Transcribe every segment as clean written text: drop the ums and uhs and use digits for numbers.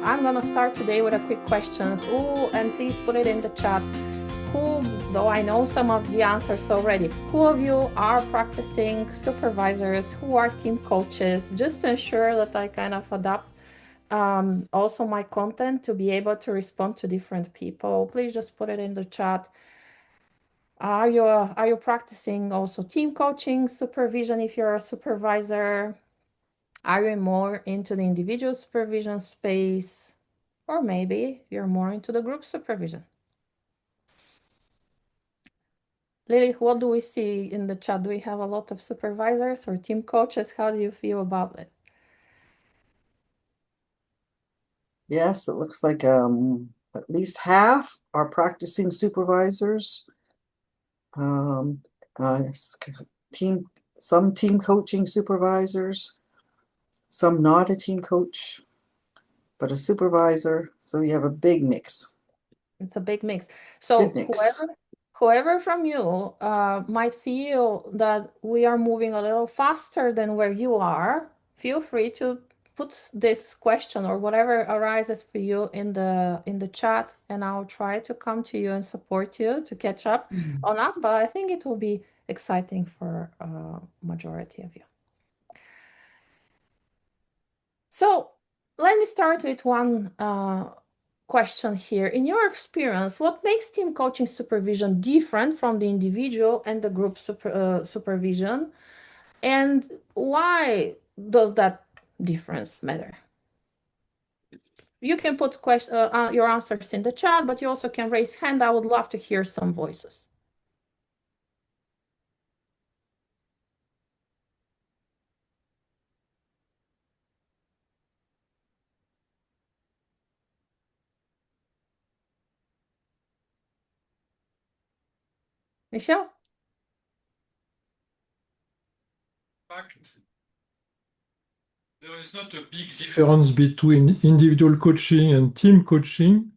I'm gonna start today with a quick question. And please put it in the chat. Who, though I know some of the answers already, who of you are practicing supervisors, who are team coaches, just to ensure that I kind of adapt also my content to be able to respond to different people. Please just put it in the chat. Are you practicing also team coaching, supervision if you're a supervisor? Are you more into the individual supervision space? Or maybe you're more into the group supervision. Lily, what do we see in the chat? Do we have a lot of supervisors or team coaches? How do you feel about this? Yes, it looks like at least half are practicing supervisors. Um, uh, team, some team coaching supervisors, some not a team coach, but a supervisor. So you have a big mix. It's a big mix. So Good mix. whoever from you might feel that we are moving a little faster than where you are, feel free to put this question or whatever arises for you in the chat, and I'll try to come to you and support you to catch up on us. But I think it will be exciting for majority of you. So let me start with one question here. In your experience, what makes team coaching supervision different from the individual and the group supervision? And why does that difference matter? You can put your answers in the chat, but you also can raise hand. I would love to hear some voices. Michelle? Fact, there is not a big difference between individual coaching and team coaching.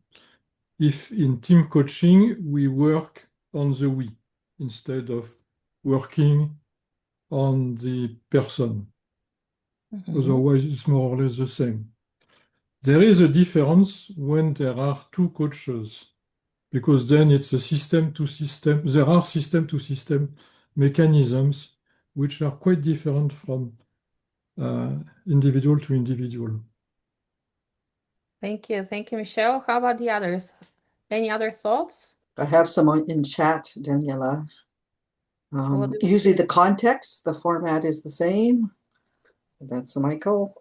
If in team coaching, we work on the we instead of working on the person. Otherwise, it's more or less the same. There is a difference when there are two coaches, because then it's a system to system. There are system to system mechanisms which are quite different from individual to individual. Thank you. Thank you, Michelle. How about the others? Any other thoughts? I have some in chat, Daniela. Usually the context, the format is the same. That's Michael.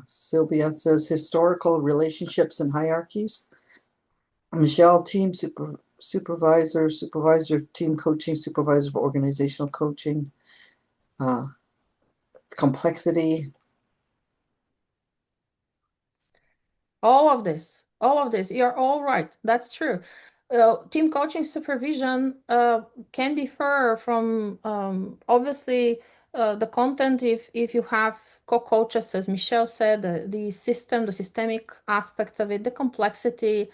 Sylvia says historical relationships and hierarchies. Michelle, team supervisor, supervisor of team coaching, supervisor of organizational coaching, complexity. All of this, you're all right. That's true. Team coaching supervision can differ from obviously the content if you have co-coaches, as Michelle said, the systemic aspect of it, the complexity,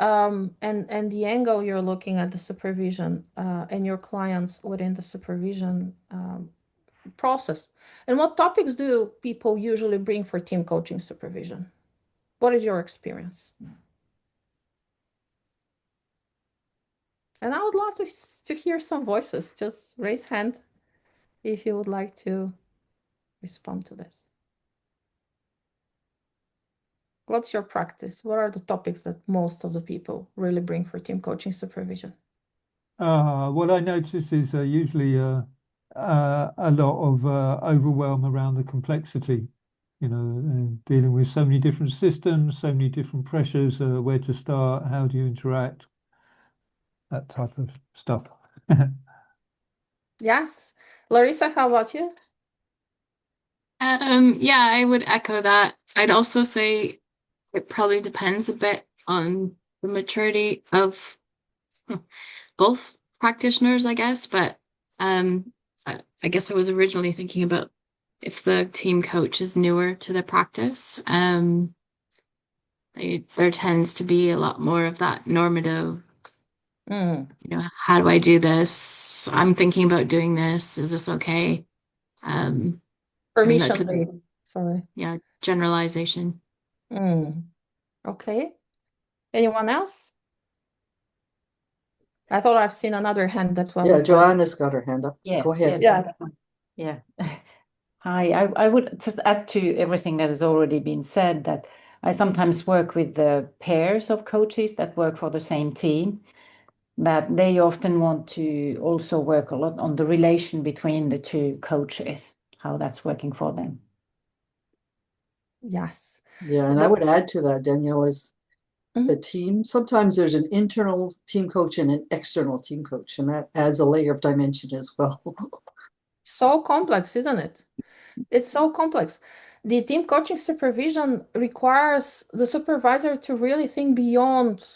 and the angle you're looking at the supervision and your clients within the supervision process. And what topics do people usually bring for team coaching supervision? What is your experience? And I would love to hear some voices. Just raise hand if you would like to respond to this. What's your practice? What are the topics that most of the people really bring for team coaching supervision? What I notice is usually a lot of overwhelm around the complexity, dealing with so many different systems, so many different pressures, where to start, how do you interact, that type of stuff. Yes. Larissa, how about you? Yeah, I would echo that. I'd also say it probably depends a bit on the maturity of both practitioners, I guess. But I guess I was originally thinking about if the team coach is newer to the practice, there tends to be a lot more of that normative, how do I do this? I'm thinking about doing this. Is this okay? Permission. Sorry. Yeah, generalization. Okay. Anyone else? I thought I've seen another hand that one. Yeah, Joanna's got her hand up. Yes, Go ahead. yes, yeah. Hi, I would just add to everything that has already been said that I sometimes work with the pairs of coaches that work for the same team, that they often want to also work a lot on the relation between the two coaches, how that's working for them. Yes. Yeah, and I would add to that, Danielle, is the team. Sometimes there's an internal team coach and an external team coach, and that adds a layer of dimension as well. So complex, isn't it? It's so complex. The team coaching supervision requires the supervisor to really think beyond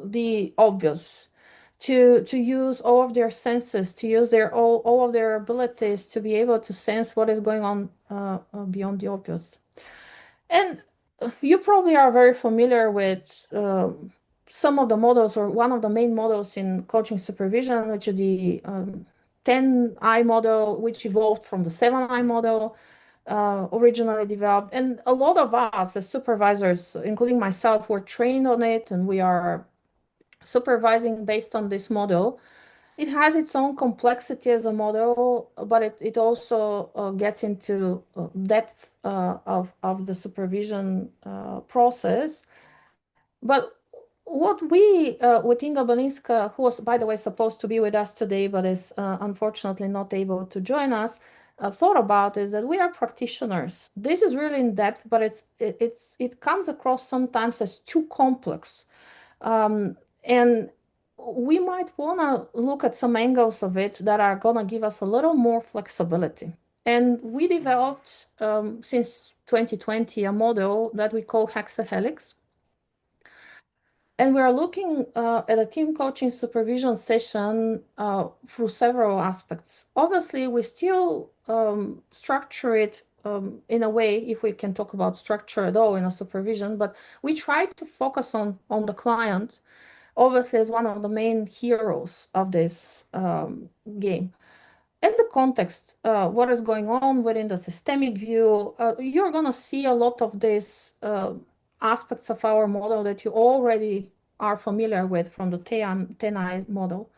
the obvious, to use all of their senses, to use all of their abilities to be able to sense what is going on beyond the obvious. And you probably are very familiar with some of the models, or one of the main models in coaching supervision, which is the 10I model, which evolved from the 7I model, originally developed. And a lot of us as supervisors, including myself, were trained on it, and we are supervising based on this model. It has its own complexity as a model, but it also gets into depth of the supervision process. But what we, with Inga Bielinska, who was, by the way, supposed to be with us today, but is unfortunately not able to join us, thought about is that we are practitioners. This is really in depth, but it comes across sometimes as too complex. And we might want to look at some angles of it that are going to give us a little more flexibility. And we developed, since 2020, a model that we call Hexahelix. And we are looking at a team coaching supervision session through several aspects. Obviously, we still structure it in a way, if we can talk about structure at all in a supervision, but we try to focus on the client, obviously as one of the main heroes of this game. And the context, what is going on within the systemic view, you're going to see a lot of these aspects of our model that you already are familiar with from the 10I model.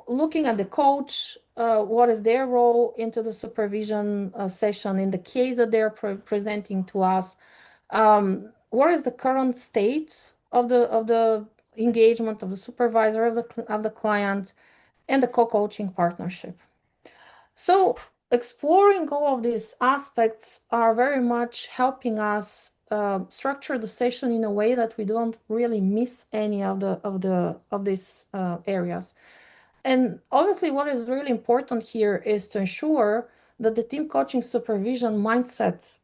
Looking at the coach, what is their role into the supervision session in the case that they're presenting to us? What is the current state of the engagement of the supervisor of the client, and the co-coaching partnership? So exploring all of these aspects are very much helping us structure the session in a way that we don't really miss any of these areas. And obviously, what is really important here is to ensure that the team coaching supervision mindset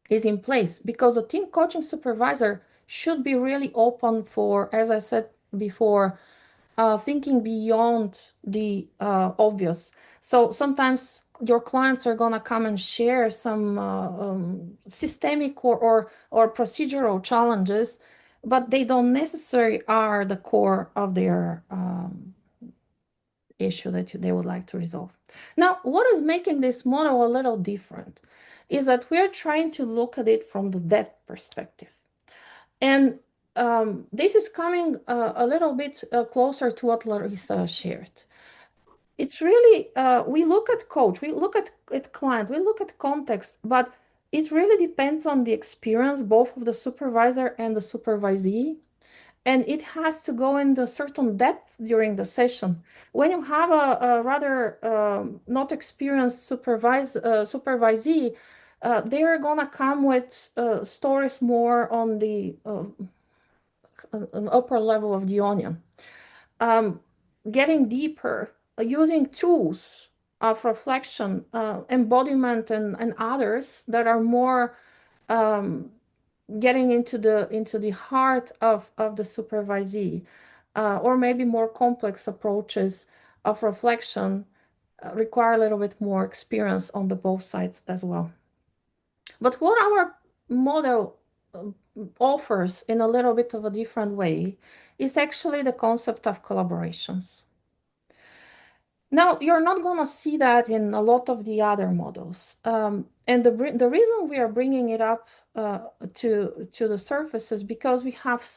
is in place, because the team coaching supervisor should be really open for, as I said before, thinking beyond the obvious. So sometimes your clients are going to come and share some systemic or procedural challenges, but they don't necessarily are the core of their issue that they would like to resolve. Now, what is making this model a little different is that we're trying to look at it from the depth perspective. And this is coming a little bit closer to what Larissa shared. It's really, we look at coach, we look at client, we look at context, but it really depends on the experience, both of the supervisor and the supervisee. And it has to go into a certain depth during the session. When you have a rather not experienced supervisee, they are going to come with stories more on the upper level of the onion. Getting deeper, using tools of reflection, embodiment, and others that are more getting into the heart of the supervisee, or maybe more complex approaches of reflection require a little bit more experience on the both sides as well. But what our model offers in a little bit of a different way is actually the concept of collaborations. Now, you're not going to see that in a lot of the other models. And the reason we are bringing it up to the surface is because we have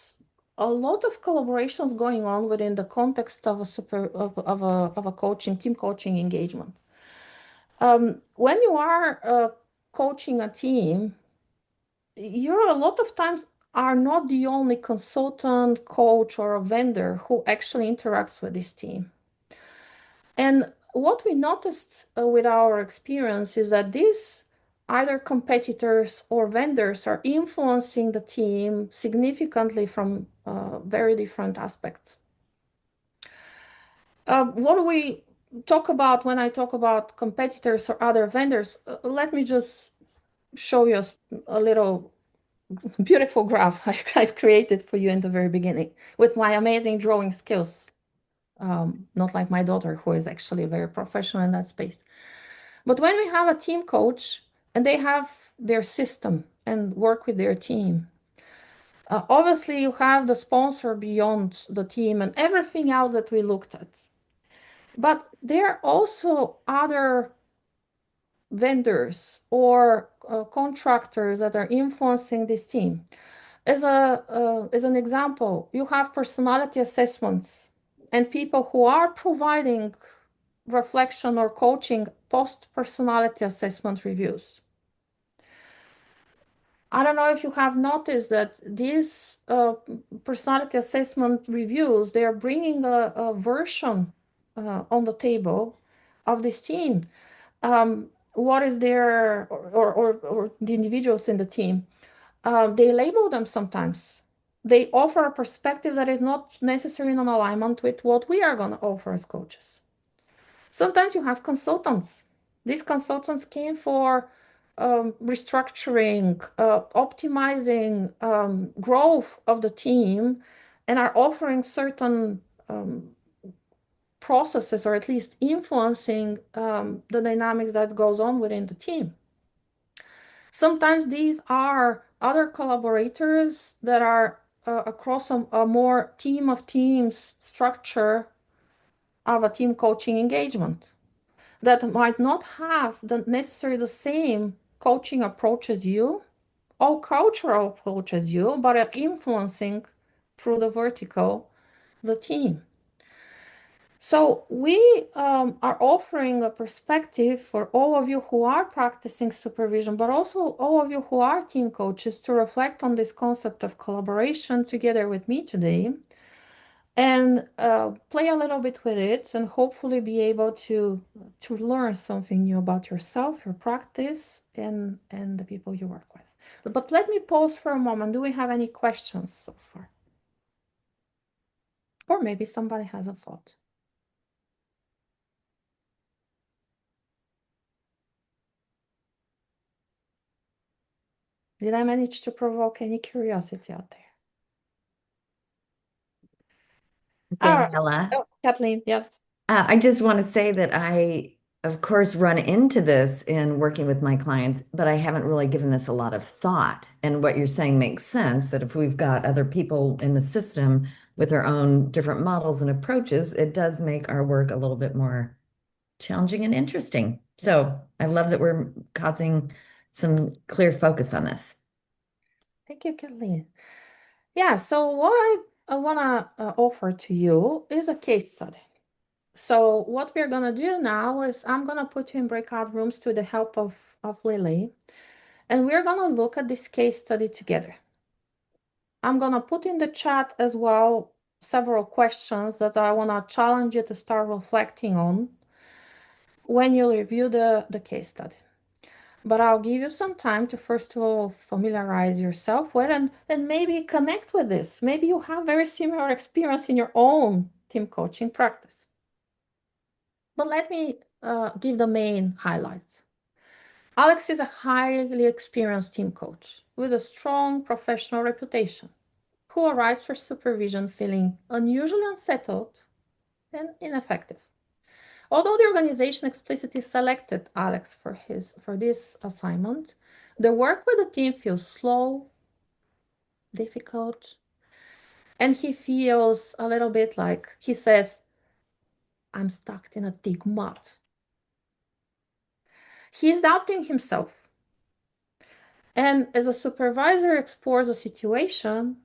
a lot of collaborations going on within the context of a coaching, team coaching engagement. When you are coaching a team, you're a lot of times are not the only consultant, coach, or a vendor who actually interacts with this team. And what we noticed with our experience is that these either competitors or vendors are influencing the team significantly from very different aspects. What do we talk about when I talk about competitors or other vendors? Let me just show you a little beautiful graph I've created for you in the very beginning with my amazing drawing skills. Not like my daughter, who is actually very professional in that space. But when we have a team coach and they have their system and work with their team, obviously you have the sponsor beyond the team and everything else that we looked at. But there are also other vendors or contractors that are influencing this team. As an example, you have personality assessments and people who are providing reflection or coaching post personality assessment reviews. I don't know if you have noticed that these personality assessment reviews, they are bringing a version on the table of this team. What is their, or the individuals in the team, they label them sometimes. They offer a perspective that is not necessarily in alignment with what we are going to offer as coaches. Sometimes you have consultants. These consultants came for restructuring, optimizing growth of the team, and are offering certain processes, or at least influencing the dynamics that goes on within the team. Sometimes these are other collaborators that are across a more team of teams structure of a team coaching engagement that might not have necessarily the same coaching approach as you or cultural approach as you, but are influencing through the vertical the team. So we are offering a perspective for all of you who are practicing supervision, but also all of you who are team coaches, to reflect on this concept of collaboration together with me today, and play a little bit with it, and hopefully be able to learn something new about yourself, your practice, and the people you work with. But let me pause for a moment. Do we have any questions so far? Or maybe somebody has a thought. Did I manage to provoke any curiosity out there? Daniela, Oh, Kathleen, yes. I just want to say that I, of course, run into this in working with my clients, but I haven't really given this a lot of thought. And what you're saying makes sense, that if we've got other people in the system with their own different models and approaches, it does make our work a little bit more challenging and interesting. So I love that we're causing some clear focus on this. Thank you, Kathleen. Yeah, so what I want to offer to you is a case study. So what we're going to do now is I'm going to put you in breakout rooms with the help of Lily, and we're going to look at this case study together. I'm going to put in the chat as well several questions that I want to challenge you to start reflecting on when you review the case study. But I'll give you some time to first of all familiarize yourself with and maybe connect with this. Maybe you have very similar experience in your own team coaching practice. But let me give the main highlights. Alex is a highly experienced team coach with a strong professional reputation, who arrives for supervision feeling unusually unsettled and ineffective. Although the organization explicitly selected Alex for this assignment, the work with the team feels slow, difficult, and he feels a little bit like, he says, I'm stuck in a thick mud. He's doubting himself. And as a supervisor explores a situation,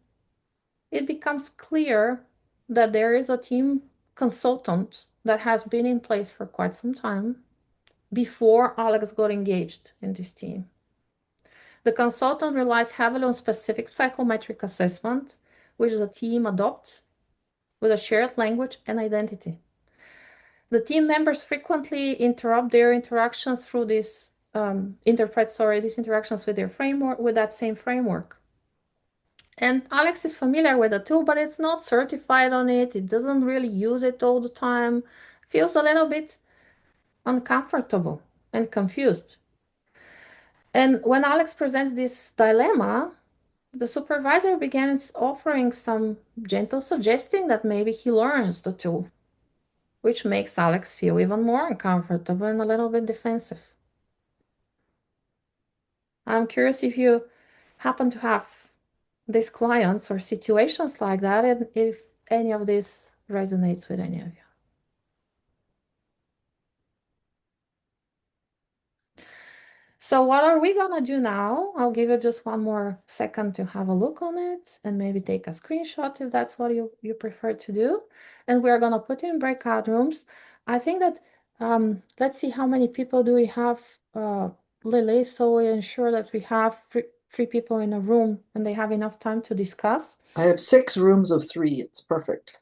it becomes clear that there is a team consultant that has been in place for quite some time before Alex got engaged in this team. The consultant relies heavily on specific psychometric assessment, which the team adopts with a shared language and identity. The team members frequently interrupt their interactions through this, these interactions with their framework, with that same framework. And Alex is familiar with the tool, but it's not certified on it. It doesn't really use it all the time. Feels a little bit uncomfortable and confused. And when Alex presents this dilemma, the supervisor begins offering some gentle suggesting that maybe he learns the tool, which makes Alex feel even more uncomfortable and a little bit defensive. I'm curious if you happen to have these clients or situations like that, and if any of this resonates with any of you. So what are we gonna do now? I'll give you just one more second to have a look on it and maybe take a screenshot if that's what you prefer to do. And we're gonna put in breakout rooms. I think that, let's see how many people do we have, Lily, so we ensure that we have three people in a room and they have enough time to discuss. I have 6 rooms of 3. It's perfect.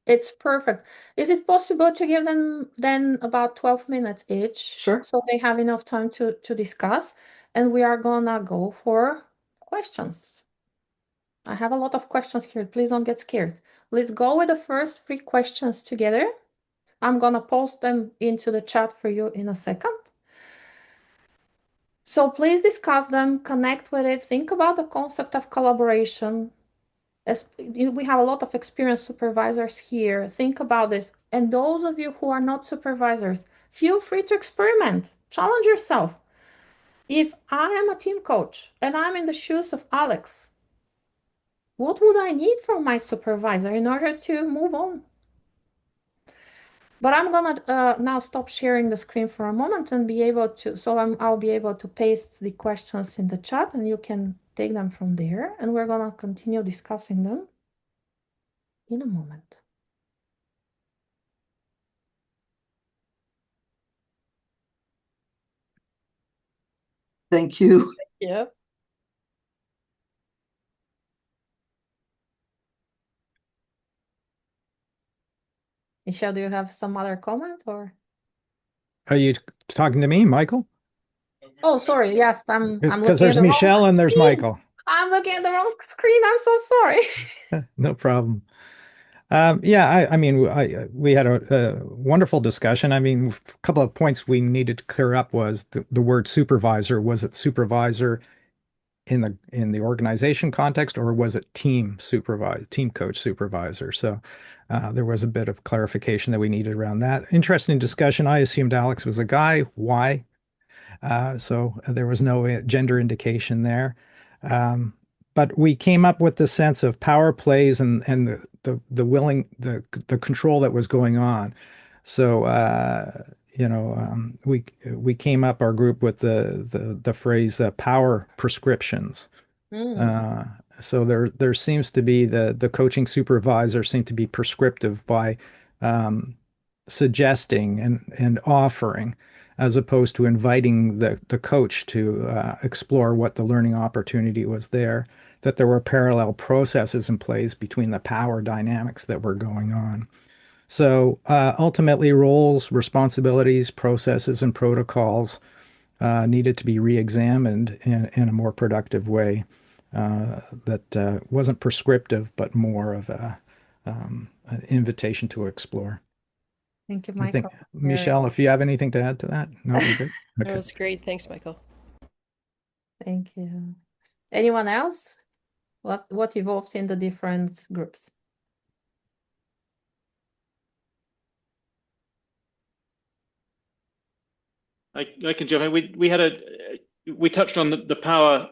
It's perfect. Is it possible to give them then about 12 minutes each? Sure. So they have enough time to discuss. And we are gonna go for questions. I have a lot of questions here. Please don't get scared. Let's go with the first 3 questions together. I'm gonna post them into the chat for you in a second. So please discuss them, connect with it, think about the concept of collaboration. As we have a lot of experienced supervisors here, think about this. And those of you who are not supervisors, feel free to experiment, challenge yourself. If I am a team coach and I'm in the shoes of Alex, what would I need from my supervisor in order to move on? But I'm gonna now stop sharing the screen for a moment and be able to, I'll be able to paste the questions in the chat and you can take them from there. And we're gonna continue discussing them in a moment. Thank you. Yeah. Michelle, do you have some other comment or? Are you talking to me, Michael? Oh, sorry. Yes, I'm Because looking there's at the Michelle wrong and there's screen. Michael. I'm looking at the wrong screen. I'm so sorry. No problem. Yeah, I mean, we had a wonderful discussion. I mean, a couple of points we needed to clear up was the word supervisor. Was it supervisor in the organization context, or was it team coach supervisor? So there was a bit of clarification that we needed around that. Interesting discussion. I assumed Alex was a guy. Why? So there was no gender indication there. But we came up with the sense of power plays and the control that was going on. So we came up our group with the phrase power prescriptions. So there seems to be the coaching supervisor seem to be prescriptive by suggesting and offering, as opposed to inviting the coach to explore what the learning opportunity was there, that there were parallel processes in place between the power dynamics that were going on. So ultimately, roles, responsibilities, processes, and protocols needed to be re-examined in a more productive way that wasn't prescriptive, but more of an invitation to explore. Thank you, I think, Michael. Michelle, if you have anything to add to that? No, you're good. That Okay. was great. Thanks, Michael. Thank you. Anyone else? What evolved in the different groups? I can jump in. We touched on the power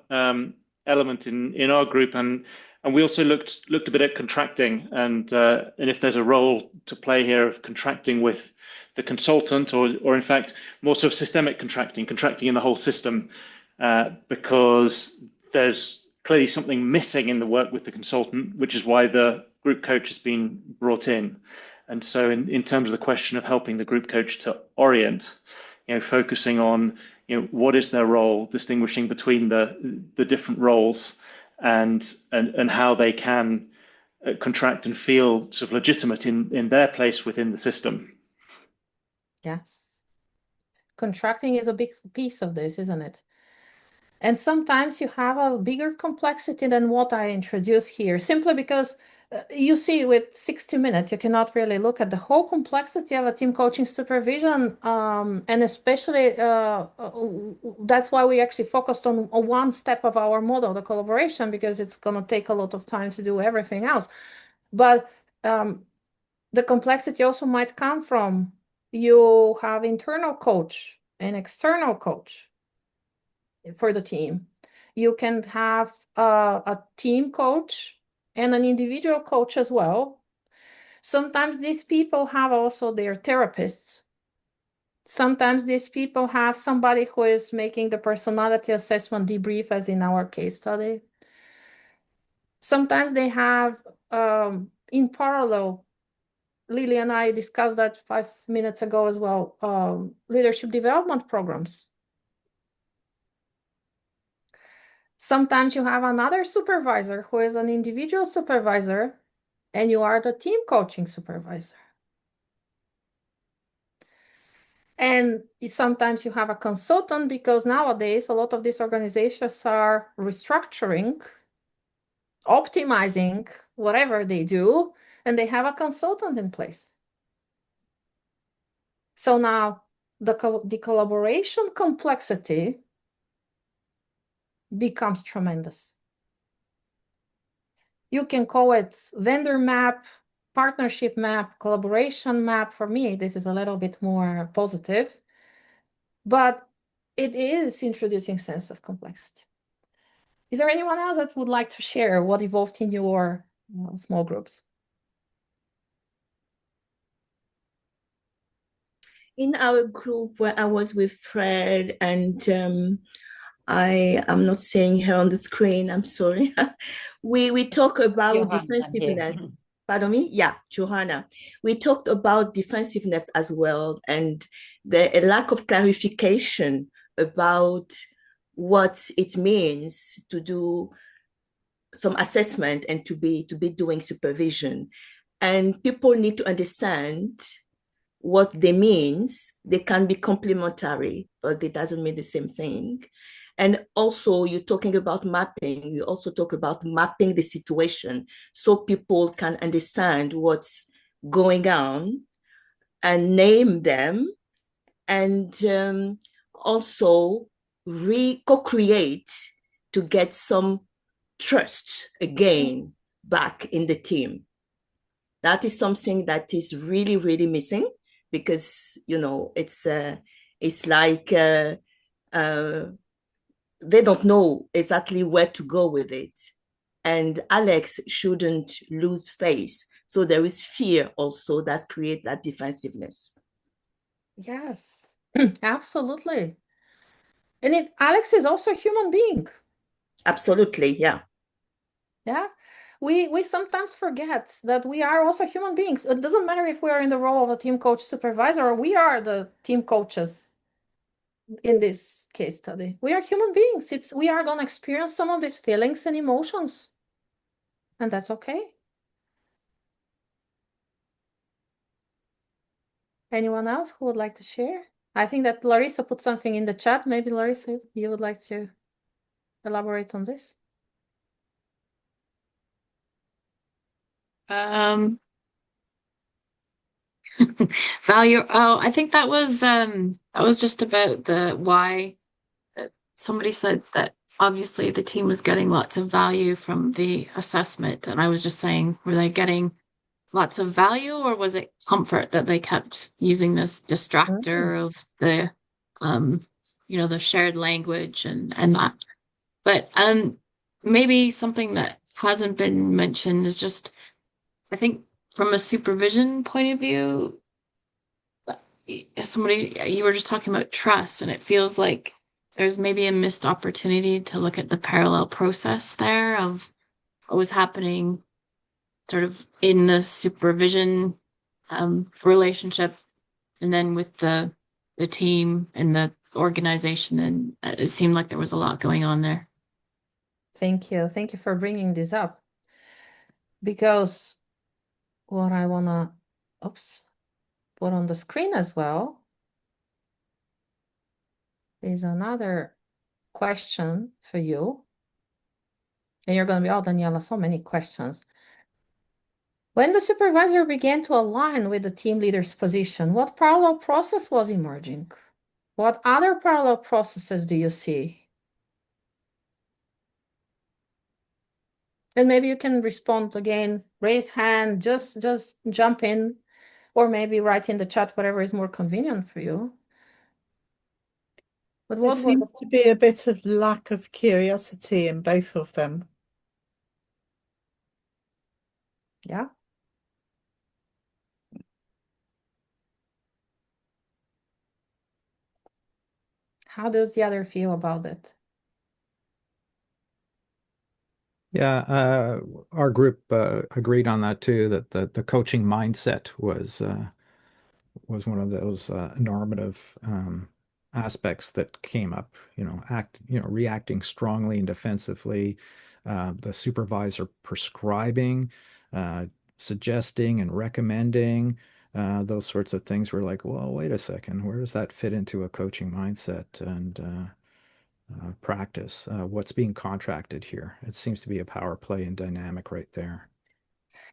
element in our group, and And we also looked a bit at contracting and if there's a role to play here of contracting with the consultant or in fact more sort of systemic contracting in the whole system, because there's clearly something missing in the work with the consultant, which is why the group coach has been brought in. And so in terms of the question of helping the group coach to orient, focusing on what is their role, distinguishing between the different roles and how they can contract and feel sort of legitimate in their place within the system. Yes. Contracting is a big piece of this, isn't it? And sometimes you have a bigger complexity than what I introduced here, simply because you see with 60 minutes, you cannot really look at the whole complexity of a team coaching supervision. And especially that's why we actually focused on one step of our model, the collaboration, because it's going to take a lot of time to do everything else. But the complexity also might come from you have internal coach and external coach for the team. You can have a team coach and an individual coach as well. Sometimes these people have also their therapists. Sometimes these people have somebody who is making the personality assessment debrief, as in our case study. Sometimes they have, in parallel, Lily and I discussed that 5 minutes ago as well, leadership development programs. Sometimes you have another supervisor who is an individual supervisor, and you are the team coaching supervisor. And sometimes you have a consultant, because nowadays a lot of these organizations are restructuring, optimizing whatever they do, and they have a consultant in place. So now the collaboration complexity becomes tremendous. You can call it vendor map, partnership map, collaboration map. For me, this is a little bit more positive, but it is introducing sense of complexity. Is there anyone else that would like to share what evolved in your small groups? In our group where I was with Fred, and I am not seeing her on the screen, I'm sorry. we talk about Johanna defensiveness. here. Pardon me? Yeah, Johanna. We talked about defensiveness as well, and the lack of clarification about what it means to do some assessment and to be doing supervision. And people need to understand what they means. They can be complementary, but it doesn't mean the same thing. And also, you're talking about mapping. You also talk about mapping the situation so people can understand what's going on and name them, and also co-create to get some trust again back in the team. That is something that is really, really missing, because it's like they don't know exactly where to go with it. And Alex shouldn't lose face. So there is fear also that creates that defensiveness. Yes, absolutely. And Alex is also a human being. Absolutely, yeah. Yeah. We sometimes forget that we are also human beings. It doesn't matter if we are in the role of a team coach supervisor or we are the team coaches in this case study. We are human beings. We are going to experience some of these feelings and emotions, and that's okay. Anyone else who would like to share? I think that Larissa put something in the chat. Maybe Larissa, you would like to elaborate on this? Value. Oh, I think that was just about the why. Somebody said that obviously the team was getting lots of value from the assessment, and I was just saying, were they getting lots of value, or was it comfort that they kept using this distractor of the the shared language and that? But maybe something that hasn't been mentioned is just, I think from a supervision point of view, you were just talking about trust, and it feels like there's maybe a missed opportunity to look at the parallel process there of what was happening sort of in the supervision relationship, and then with the team and the organization. And it seemed like there was a lot going on there. Thank you. Thank you for bringing this up. Because what I want to, put on the screen as well is another question for you. And you're going to be, oh, Daniela, so many questions. When the supervisor began to align with the team leader's position, what parallel process was emerging? What other parallel processes do you see? And maybe you can respond again, raise hand, just jump in, or maybe write in the chat, whatever is more convenient for you. But There seems to be a bit of lack of curiosity in both of them. Yeah. How does the other feel about it? Yeah, our group agreed on that too, that the coaching mindset was one of those normative aspects that came up, reacting strongly and defensively, the supervisor prescribing, suggesting and recommending, those sorts of things. Were like, well, wait a second, where does that fit into a coaching mindset and practice? What's being contracted here? It seems to be a power play and dynamic right there.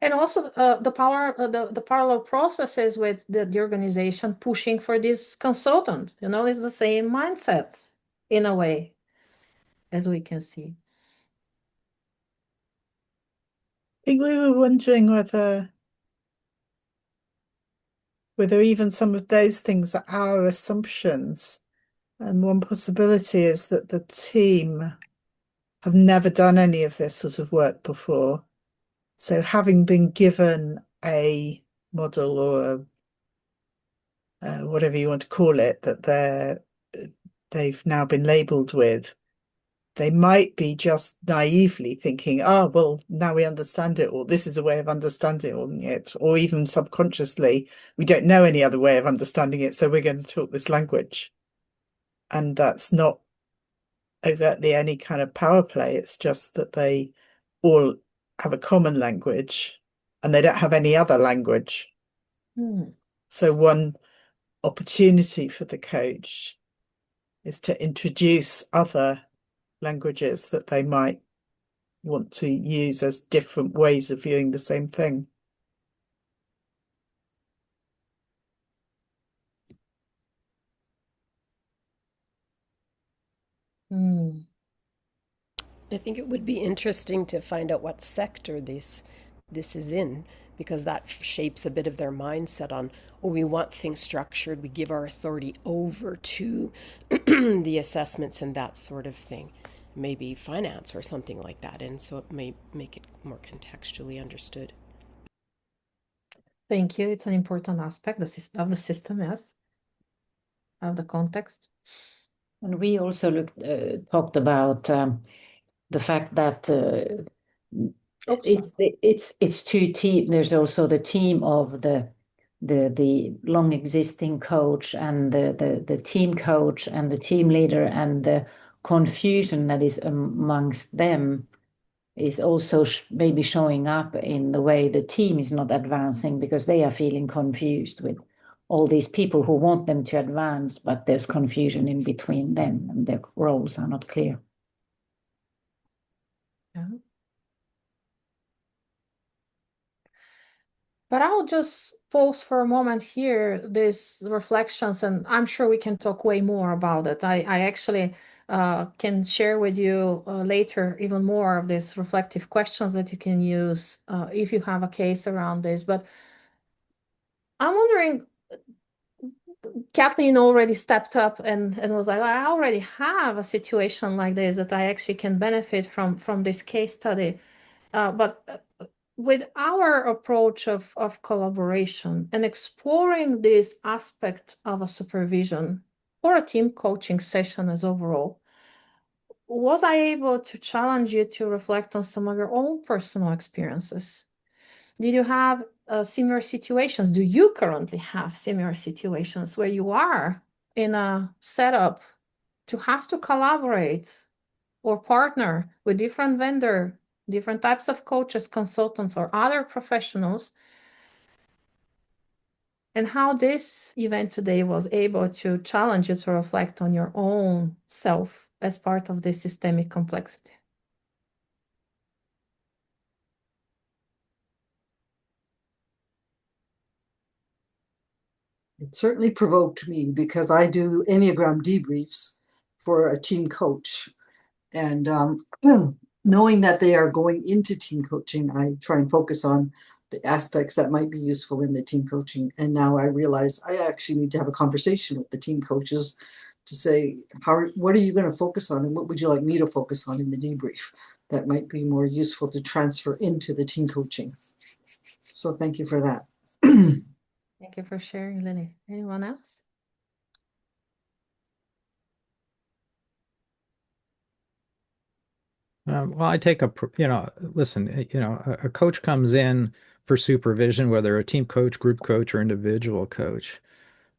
And also the parallel processes with the organization pushing for this consultant, it's the same mindset in a way, as we can see. I think we were wondering whether even some of those things are our assumptions. And one possibility is that the team have never done any of this sort of work before. So having been given a model or whatever you want to call it, that they've now been labeled with, they might be just naively thinking, oh, well, now we understand it, or this is a way of understanding it, or even subconsciously, we don't know any other way of understanding it, so we're going to talk this language. And that's not overtly any kind of power play. It's just that they all have a common language and they don't have any other language. So one opportunity for the coach is to introduce other languages that they might want to use as different ways of viewing the same thing. I think it would be interesting to find out what sector this is in, because that shapes a bit of their mindset on, oh, we want things structured, we give our authority over to the assessments and that sort of thing. Maybe finance or something like that, and so it may make it more contextually understood. Thank you. It's an important aspect of the system, yes, of the context. And we also talked about the fact that it's two teams. There's also the team of the long existing coach and the team coach and the team leader, and the confusion that is amongst them is also maybe showing up in the way the team is not advancing, because they are feeling confused with all these people who want them to advance, but there's confusion in between them and their roles are not clear. Yeah. But I'll just pause for a moment here, these reflections, and I'm sure we can talk way more about it. I actually can share with you later even more of these reflective questions that you can use if you have a case around this. But I'm wondering, Kathleen already stepped up and was like, I already have a situation like this that I actually can benefit from this case study. But with our approach of collaboration and exploring this aspect of a supervision or a team coaching session as overall, was I able to challenge you to reflect on some of your own personal experiences? Did you have similar situations? Do you currently have similar situations where you are in a setup to have to collaborate or partner with different vendor, different types of coaches, consultants, or other professionals, and how this event today was able to challenge you to reflect on your own self as part of this systemic complexity? It certainly provoked me because I do Enneagram debriefs for a team coach. And knowing that they are going into team coaching, I try and focus on the aspects that might be useful in the team coaching. And now I realize I actually need to have a conversation with the team coaches to say, what are you going to focus on? And what would you like me to focus on in the debrief that might be more useful to transfer into the team coaching? So thank you for that. Thank you for sharing, Lily. Anyone else? Well, I take listen, a coach comes in for supervision, whether a team coach, group coach, or individual coach.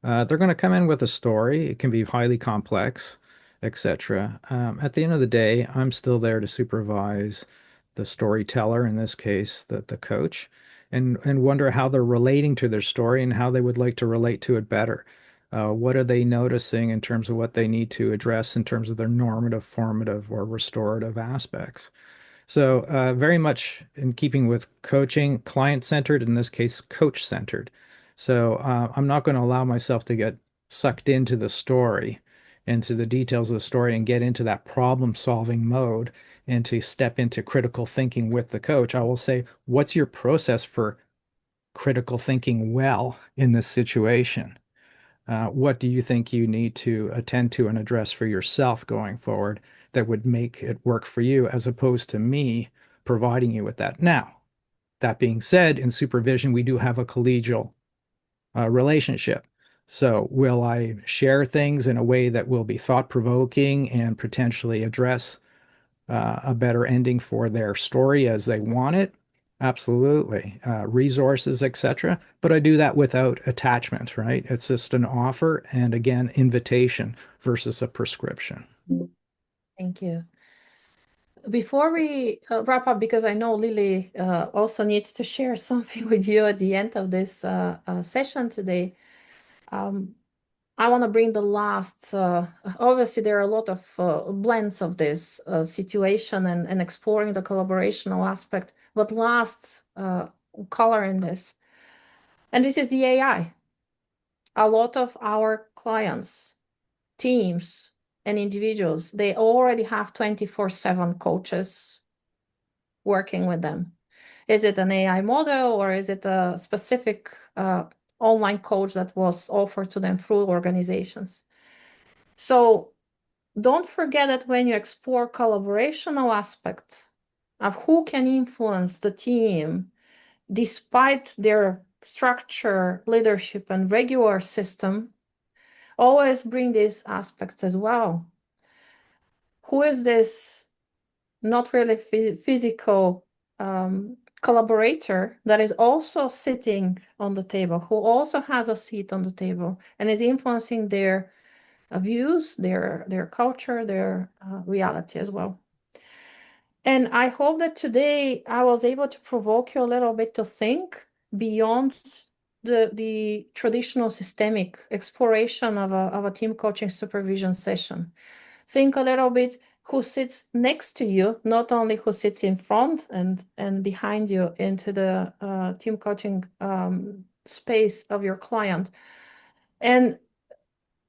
They're going to come in with a story. It can be highly complex, etc. At the end of the day, I'm still there to supervise the storyteller, in this case, the coach, and wonder how they're relating to their story and how they would like to relate to it better. What are they noticing in terms of what they need to address in terms of their normative, formative, or restorative aspects? So very much in keeping with coaching, client-centered, in this case, coach-centered. So I'm not going to allow myself to get sucked into the story, into the details of the story, and get into that problem-solving mode and to step into critical thinking with the coach. I will say, what's your process for critical thinking well in this situation? What do you think you need to attend to and address for yourself going forward that would make it work for you, as opposed to me providing you with that? Now, that being said, in supervision, we do have a collegial relationship. So will I share things in a way that will be thought-provoking and potentially address a better ending for their story as they want it? Absolutely. Resources, etc. But I do that without attachment, right? It's just an offer and, again, invitation versus a prescription. Thank you. Before we wrap up, because I know Lily also needs to share something with you at the end of this session today, I want to bring the last, obviously there are a lot of blends of this situation and exploring the collaborational aspect, but last color in this, and this is the AI. A lot of our clients, teams, and individuals, they already have 24/7 coaches working with them. Is it an AI model or is it a specific online coach that was offered to them through organizations? So don't forget that when you explore collaborational aspect of who can influence the team despite their structure, leadership, and regular system, always bring this aspect as well. Who is this not really physical collaborator that is also sitting on the table, who also has a seat on the table and is influencing their views, their culture, their reality as well. And I hope that today I was able to provoke you a little bit to think beyond the traditional systemic exploration of a team coaching supervision session. Think a little bit who sits next to you, not only who sits in front and behind you into the team coaching space of your client. And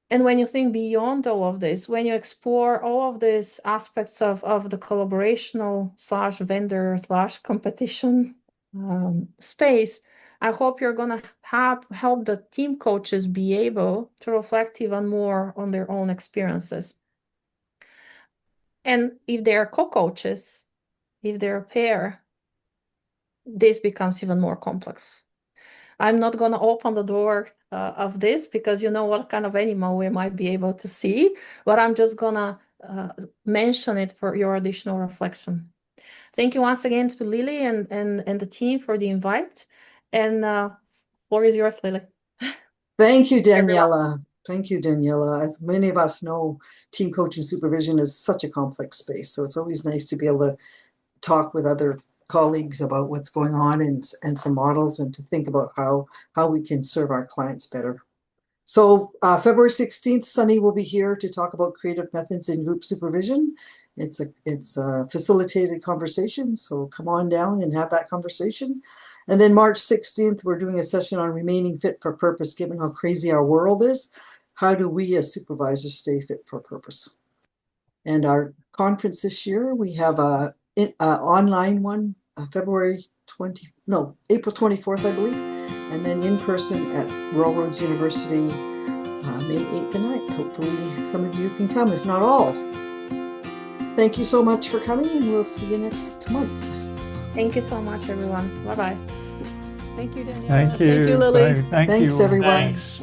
when you think beyond all of this, when you explore all of these aspects of the collaborational / vendor / competition space, I hope you're going to help the team coaches be able to reflect even more on their own experiences. And if they're co-coaches, if they're a pair, this becomes even more complex. I'm not going to open the door of this because you know what kind of animal we might be able to see, but I'm just going to mention it for your additional reflection. Thank you once again to Lily and the team for the invite. And floor is yours, Lily. Thank you, Daniela. Thank you, Daniela. As many of us know, team coaching supervision is such a complex space. So it's always nice to be able to talk with other colleagues about what's going on and some models, and to think about how we can serve our clients better. So February 16th, Sunny will be here to talk about creative methods in group supervision. It's a facilitated conversation, so come on down and have that conversation. And then March 16th, we're doing a session on remaining fit for purpose, given how crazy our world is. How do we as supervisors stay fit for purpose? And our conference this year, we have a online one, April 24th, I believe, and then in person at Royal Roads University, May 8th and 9th. Hopefully some of you can come, if not all. Thank you so much for coming, and we'll see you next month. Thank you so much, everyone. Bye-bye. Thank you, Daniela. Thank you. Thank you, Lily. Bye. Thank Thanks, you. everyone. Thanks.